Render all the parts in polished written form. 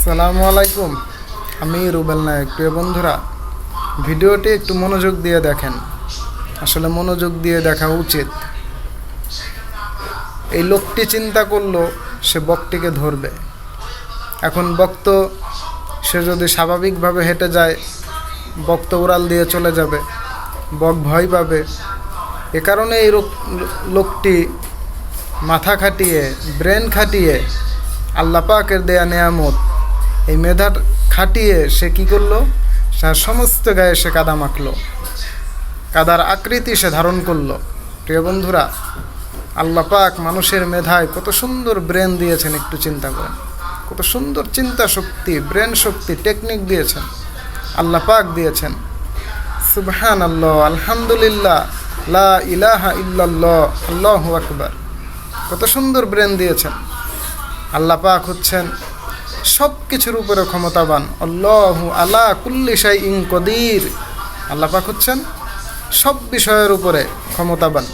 আসসালামু আলাইকুম, আমি রুবেল নায়ক। প্রিয় বন্ধুরা, ভিডিওটি একটু মনোযোগ দিয়ে দেখেন। আসলে মনোযোগ দিয়ে দেখা উচিত। এই লোকটি চিন্তা করলো সে বকটিকে ধরবে। এখন বক্ত সে যদি স্বাভাবিকভাবে হেঁটে যায়, বক্ত উড়াল দিয়ে চলে যাবে, বক ভয় পাবে। এ কারণে এই লোকটি মাথা খাটিয়ে, ব্রেন খাটিয়ে, আল্লাহ পাকের দেয়া নেয়ামত, এই মেধা খাটিয়ে সে কী করলো? তার সমস্ত গায়ে সে কাদা মাখলো, কাদার আকৃতি সে ধারণ করলো। প্রিয় বন্ধুরা, আল্লাহ পাক মানুষের মেধায় কত সুন্দর ব্রেন দিয়েছেন, একটু চিন্তা করেন। কত সুন্দর চিন্তা শক্তি, ব্রেন শক্তি, টেকনিক দিয়েছেন, আল্লাহ পাক দিয়েছেন। সুবহানাল্লাহ, আলহামদুলিল্লাহ, লা ইলাহা ইল্লাল্লাহ, আল্লাহু আকবার। কত সুন্দর ব্রেন দিয়েছেন। আল্লাহ পাক হচ্ছেন সব কিছুর উপরে ক্ষমতাবান। আল্লাহু আলা কুল্লি শাইইন কদির। আল্লাহ পাক হচ্ছেন সব বিষয়ের উপরে ক্ষমতাবান,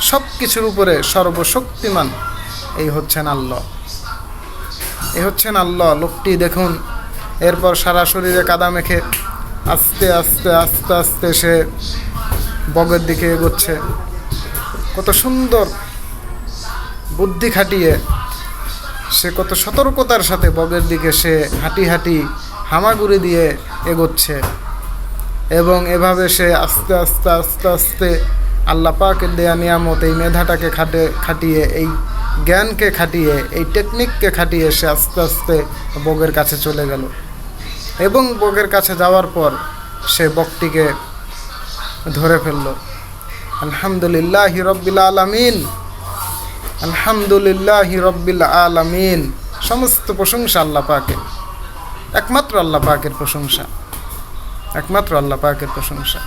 সব কিছুর উপরে সর্বশক্তিমান। এই হচ্ছেন আল্লাহ, এই হচ্ছেন আল্লাহ। লোকটি দেখুন, এরপর সারা শরীরে কাদা মেখে আস্তে আস্তে আস্তে আস্তে সে বগের দিকে এগোচ্ছে। কত সুন্দর বুদ্ধি খাটিয়ে সে কত সতর্কতার সাথে বগের দিকে সে হাঁটি হাঁটি হামাগুড়ি দিয়ে এগোচ্ছে। এবং এভাবে সে আস্তে আস্তে আস্তে আস্তে আল্লাহ পাকের দেয়া নিয়ামত, এই মেধাটাকে খাটিয়ে, এই জ্ঞানকে খাটিয়ে, এই টেকনিককে খাটিয়ে সে আস্তে আস্তে বগের কাছে চলে গেল। এবং বগের কাছে যাওয়ার পর সে বকটিকে ধরে ফেলল। আলহামদুলিল্লাহি রব্বিল আলামিন, আলহামদুলিল্লাহি রব্বিল আলামিন। সমস্ত প্রশংসা আল্লাহ পাকের, একমাত্র আল্লাহ পাকের প্রশংসা, একমাত্র আল্লাহ পাকের প্রশংসা।